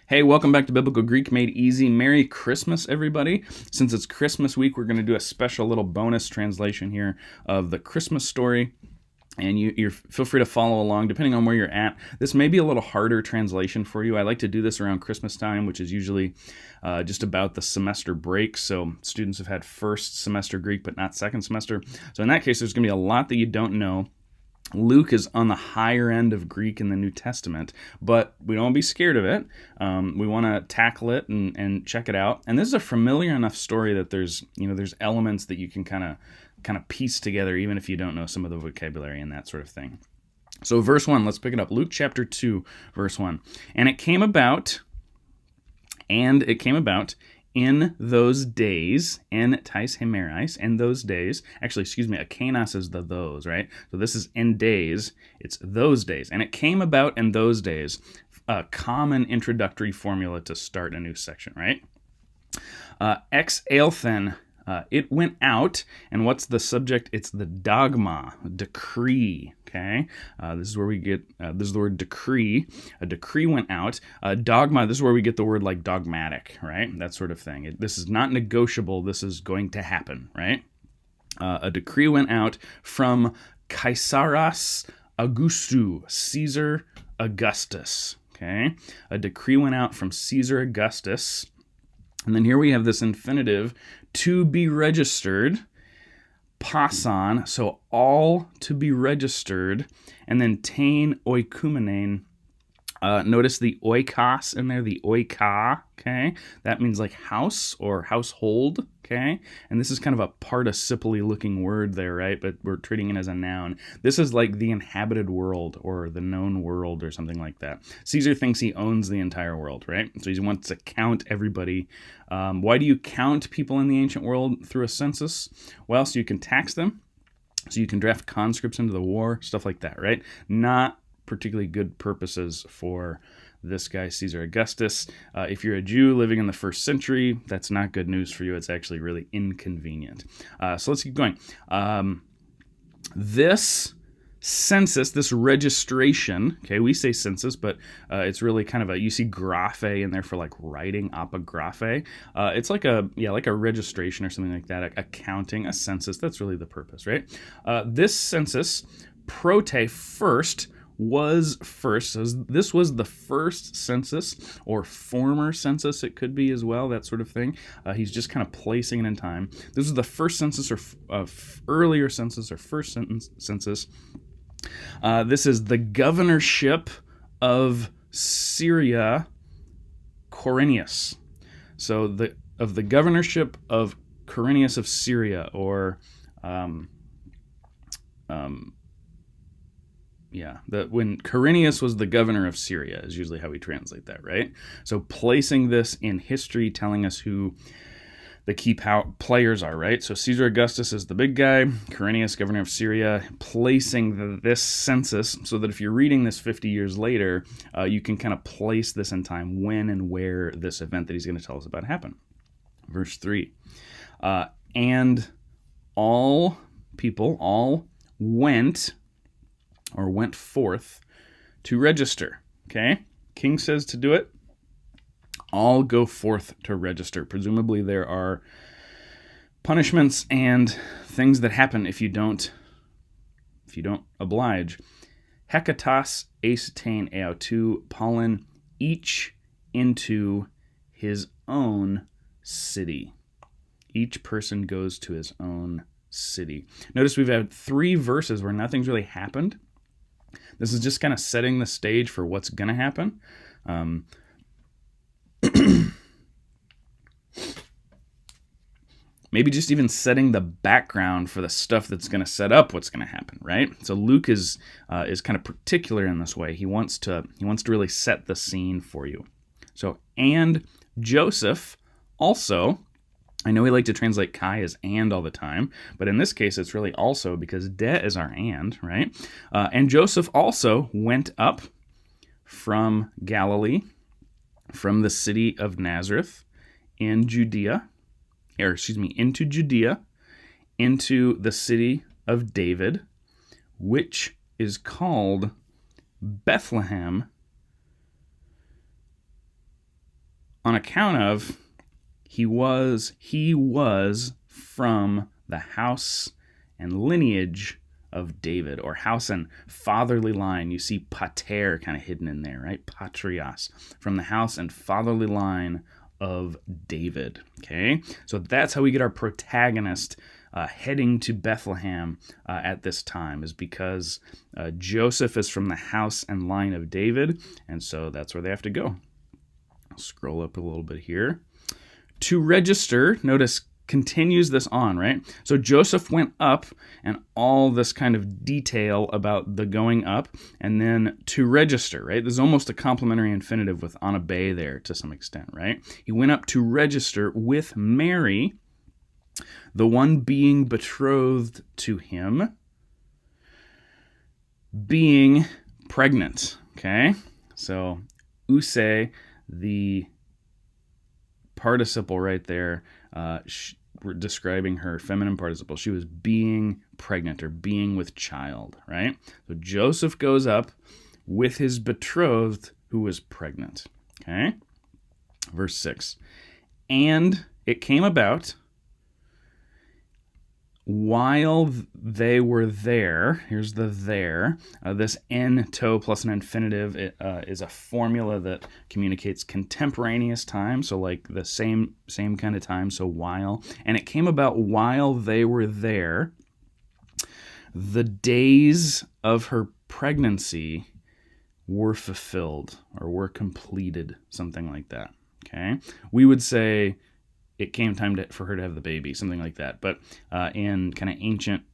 Hey, welcome back to Biblical Greek Made Easy. Merry Christmas, everybody. Since it's Christmas week, we're going to do a special little bonus translation here of the Christmas story. And you feel free to follow along depending on where you're at. This may be a little harder translation for you. I like to do this around Christmas time, which is usually just about the semester break. So students have had first semester Greek, but not second semester. So in that case, there's going to be a lot that you don't know. Luke is on the higher end of Greek in the New Testament, but we don't want to be scared of it. We want to tackle it and check it out. And this is a familiar enough story that there's elements that you can kind of piece together, even if you don't know some of the vocabulary and that sort of thing. So verse 1, let's pick it up. Luke chapter 2, verse 1. And it came about in those days, en tais hemerais, in those days, actually, akanos is the those, right? So this is in days, it's those days. And it came about in those days, a common introductory formula to start a new section, right? Ex eilthen, it went out, and what's the subject? It's the dogma, decree, okay? This is where we get, this is the word decree. A decree went out. Dogma, this is where we get the word like dogmatic, right? That sort of thing. This is not negotiable. This is going to happen, right? A decree went out from Caesaras Augustu, Caesar Augustus, okay? A decree went out from Caesar Augustus. And then here we have this infinitive, to be registered, pasan, so all to be registered, and then tain oikumenein. Notice the oikos in there, the oika, okay? That means like house or household, okay? And this is kind of a participle-y looking word there, right? But we're treating it as a noun. This is like the inhabited world or the known world or something like that. Caesar thinks he owns the entire world, right? So he wants to count everybody. Why do you count people in the ancient world through a census? Well, so you can tax them, so you can draft conscripts into the war, stuff like that, right? Not particularly good purposes for this guy, Caesar Augustus. If you're a Jew living in the first century, that's not good news for you. It's actually really inconvenient. So let's keep going. This census, this registration, okay, we say census, but it's really kind of you see graphe in there for like writing, apographe. It's like a registration or something like that, a counting, a census. That's really the purpose, right? This census, prote, first, was first. So this was the first census, or former census it could be as well, that sort of thing. He's just kind of placing it in time. This was the first census or earlier census or first census. This is the governorship of Syria Quirinius. So of the governorship of Quirinius of Syria, or when Quirinius was the governor of Syria is usually how we translate that, right? So placing this in history, telling us who the key players are, right? So Caesar Augustus is the big guy, Quirinius, governor of Syria, placing this census so that if you're reading this 50 years later, you can kind of place this in time, when and where this event that he's going to tell us about happened. Verse 3, and all people, all went forth to register, okay? King says to do it. All go forth to register. Presumably there are punishments and things that happen if you don't oblige. Hekatos eistain eautu pollen, each into his own city. Each person goes to his own city. Notice we've had 3 verses where nothing's really happened. This is just kind of setting the stage for what's going to happen. Maybe just even setting the background for the stuff that's going to set up what's going to happen, right? So Luke is kind of particular in this way. He wants to really set the scene for you. So, and Joseph also, I know we like to translate Kai as and all the time, but in this case it's really also, because de is our and, right? And Joseph also went up from Galilee, from the city of Nazareth into Judea, into the city of David, which is called Bethlehem, on account of he was from the house and lineage of David, or house and fatherly line. You see pater kind of hidden in there, right? Patrias, from the house and fatherly line of David. Okay, so that's how we get our protagonist heading to Bethlehem at this time, is because Joseph is from the house and line of David, and so that's where they have to go. I'll scroll up a little bit here. To register, notice, continues this on, right? So Joseph went up, and all this kind of detail about the going up, and then to register, right? There's almost a complementary infinitive with anabe there to some extent, right? He went up to register with Mary, the one being betrothed to him, being pregnant, okay? So use, the participle right there, describing her feminine participle. She was being pregnant, or being with child, right? So Joseph goes up with his betrothed who was pregnant, okay? Verse 6. And it came about while they were there, here's the there, this to plus an infinitive is a formula that communicates contemporaneous time, so like the same kind of time, so while. And it came about while they were there, the days of her pregnancy were fulfilled, or were completed, something like that, okay? We would say it came time for her to have the baby, something like that. But in kind of ancient,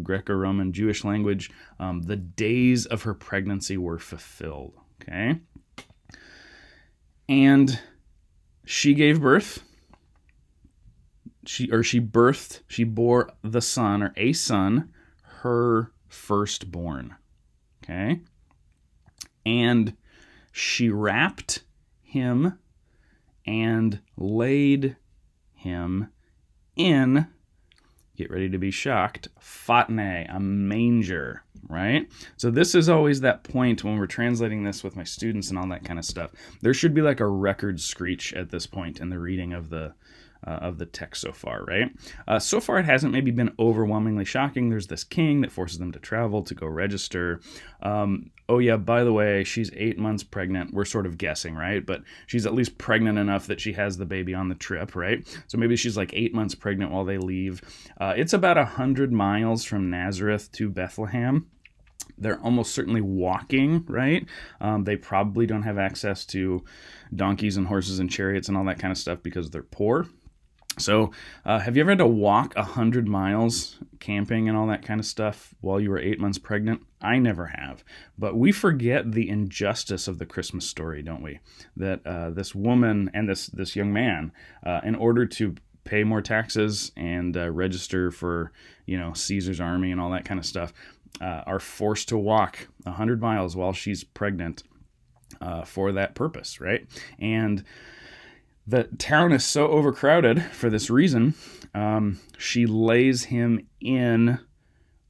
Greco-Roman Jewish language, the days of her pregnancy were fulfilled. Okay, and she gave birth. She bore the son, or a son, her firstborn. Okay, and she wrapped him and laid him in, get ready to be shocked, phatne, a manger, right? So this is always that point when we're translating this with my students and all that kind of stuff. There should be like a record screech at this point in the reading of the text so far, right? So far it hasn't maybe been overwhelmingly shocking. There's this king that forces them to travel to go register. Oh yeah, by the way, she's 8 months pregnant. We're sort of guessing, right? But she's at least pregnant enough that she has the baby on the trip, right? So maybe she's like 8 months pregnant while they leave. It's about 100 miles from Nazareth to Bethlehem. They're almost certainly walking, right? They probably don't have access to donkeys and horses and chariots and all that kind of stuff because they're poor. So have you ever had to walk 100 miles camping and all that kind of stuff while you were 8 months pregnant? I never have. But we forget the injustice of the Christmas story, don't we? That this woman and this young man, in order to pay more taxes and register for, Caesar's army and all that kind of stuff, are forced to walk 100 miles while she's pregnant for that purpose, right? And the town is so overcrowded for this reason, she lays him in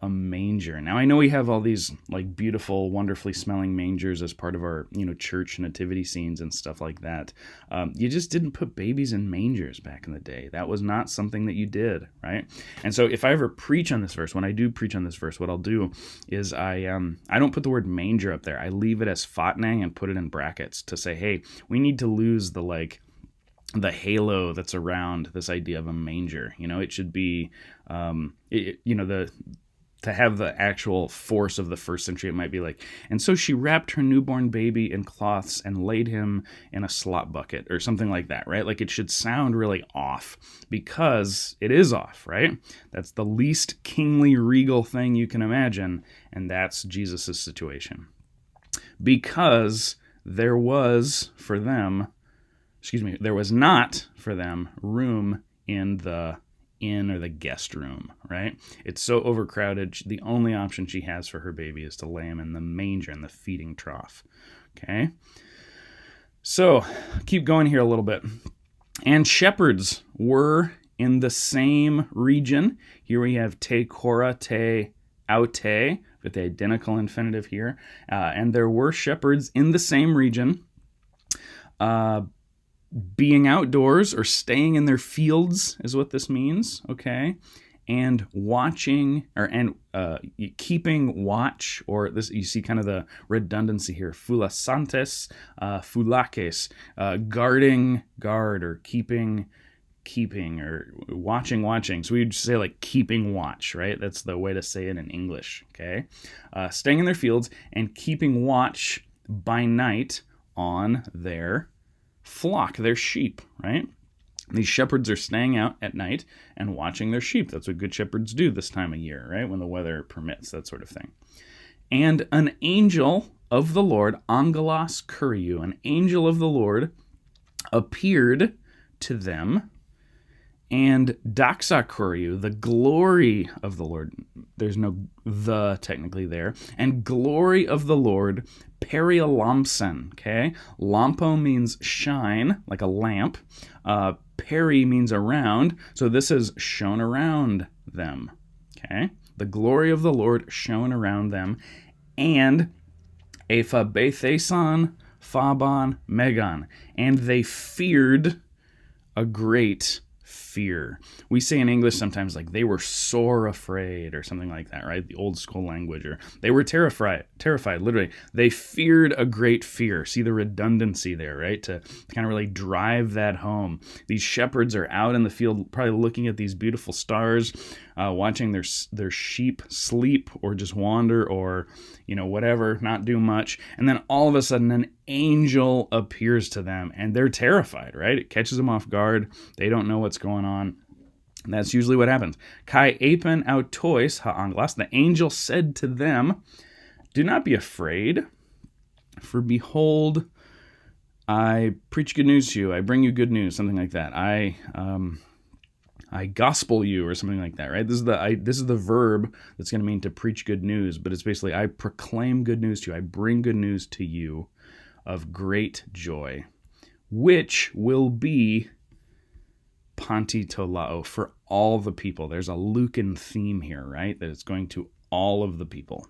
a manger. Now, I know we have all these like beautiful, wonderfully smelling mangers as part of our, church nativity scenes and stuff like that. You just didn't put babies in mangers back in the day. That was not something that you did, right? And so if I ever preach on this verse, when I do preach on this verse, what I'll do is I don't put the word manger up there. I leave it as phatne and put it in brackets to say, hey, we need to lose the halo that's around this idea of a manger. It should be, to have the actual force of the first century, it might be like, and so she wrapped her newborn baby in cloths and laid him in a slop bucket, or something like that, right? Like, it should sound really off, because it is off, right? That's the least kingly, regal thing you can imagine, and that's Jesus' situation. Because there was not for them room in the inn or the guest room, right? It's so overcrowded. The only option she has for her baby is to lay him in the manger, in the feeding trough. Okay? So, keep going here a little bit. And shepherds were in the same region. Here we have te kora, te aute, with the identical infinitive here. And there were shepherds in the same region, being outdoors or staying in their fields is what this means, okay? And watching and keeping watch, or this, you see kind of the redundancy here. Fulasantes, fulaces, guarding, guard, or keeping, or watching. So we'd say like keeping watch, right? That's the way to say it in English, okay? Staying in their fields and keeping watch by night on their flock, their sheep, right? These shepherds are staying out at night and watching their sheep. That's what good shepherds do this time of year, right? When the weather permits, that sort of thing. And an angel of the Lord, angelos kuriou, an angel of the Lord appeared to them, and doxa kuriou, the glory of the Lord. There's no the technically there. And glory of the Lord, periolampsen, okay? Lampo means shine, like a lamp. Peri means around, so this is shone around them, okay? The glory of the Lord shone around them. And ephabetheson, phabon, megon. And they feared a great fear. We say in English sometimes like they were sore afraid or something like that, right? The old school language, or they were terrified, literally. They feared a great fear. See the redundancy there, right? To kind of really drive that home. These shepherds are out in the field probably looking at these beautiful stars, watching their sheep sleep or just wander or, whatever, not do much. And then all of a sudden an angel appears to them and they're terrified, right? It catches them off guard. They don't know what's going on. And that's usually what happens. Kai apen autois ha-angelos, the angel said to them, do not be afraid, for behold, I preach good news to you. I bring you good news, something like that. I gospel you, or something like that, right? This is the verb that's going to mean to preach good news, but it's basically I proclaim good news to you. I bring good news to you of great joy, which will be pantitolao, for all the people. There's a Lucan theme here, right? That it's going to all of the people.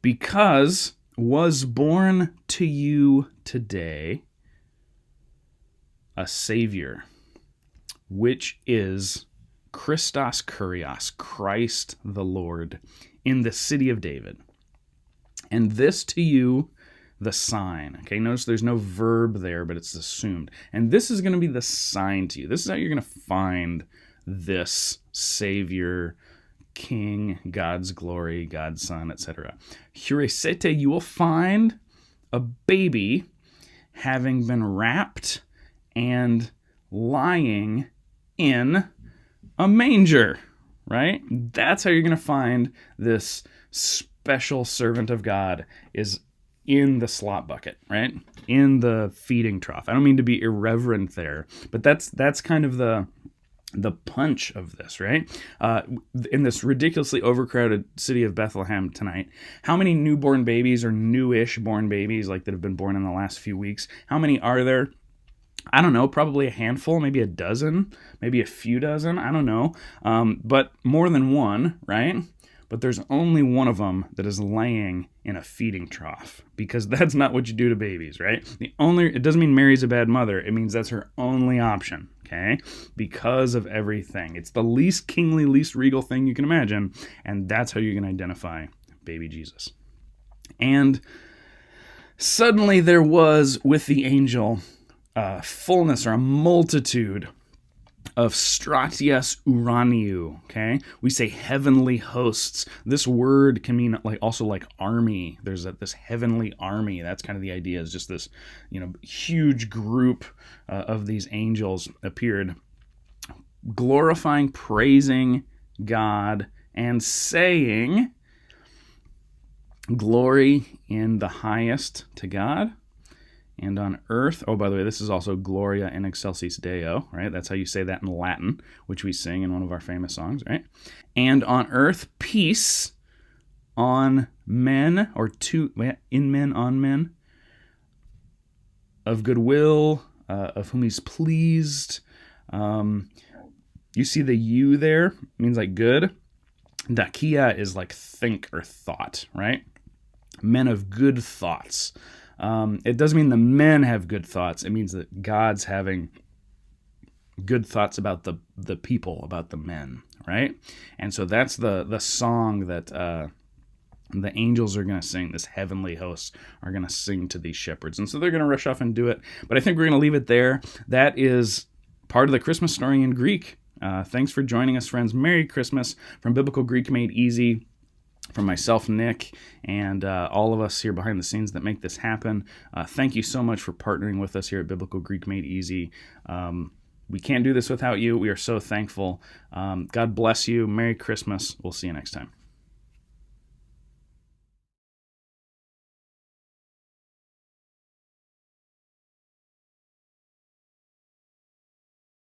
Because was born to you today a Savior, which is Christos Kurios, Christ the Lord, in the city of David. And this to you, the sign. Okay, notice there's no verb there, but it's assumed. And this is going to be the sign to you. This is how you're going to find this Savior, King, God's glory, God's Son, etc. Huresete, you will find a baby having been wrapped and lying in a manger, right? That's how you're going to find this special servant of God, is in the slop bucket, right? In the feeding trough. I don't mean to be irreverent there, but that's kind of the punch of this, right? In this ridiculously overcrowded city of Bethlehem tonight, how many newborn babies or newish born babies, like that have been born in the last few weeks, how many are there? I don't know, probably a handful, maybe a dozen, maybe a few dozen, I don't know. But more than one, right? But there's only one of them that is laying in a feeding trough, because that's not what you do to babies, right? It doesn't mean Mary's a bad mother. It means that's her only option, okay? Because of everything. It's the least kingly, least regal thing you can imagine, and that's how you're going to identify baby Jesus. And suddenly there was with the angel fullness, or a multitude of stratias uraniu, okay? We say heavenly hosts. This word can mean also army. There's this heavenly army. That's kind of the idea, is just this, huge group of these angels appeared, glorifying, praising God, and saying, glory in the highest to God, and on earth, oh, by the way, this is also Gloria in excelsis Deo, right? That's how you say that in Latin, which we sing in one of our famous songs, right? And on earth, peace on men, in men, on men, of goodwill, of whom he's pleased. You see the you there, means like good. Dakia is like think or thought, right? Men of good thoughts. It doesn't mean the men have good thoughts. It means that God's having good thoughts about the people, about the men, right? And so that's the song that the angels are going to sing. This heavenly hosts are going to sing to these shepherds. And so they're going to rush off and do it. But I think we're going to leave it there. That is part of the Christmas story in Greek. Thanks for joining us, friends. Merry Christmas from Biblical Greek Made Easy. From myself, Nick, and all of us here behind the scenes that make this happen. Thank you so much for partnering with us here at Biblical Greek Made Easy. We can't do this without you. We are so thankful. God bless you. Merry Christmas. We'll see you next time.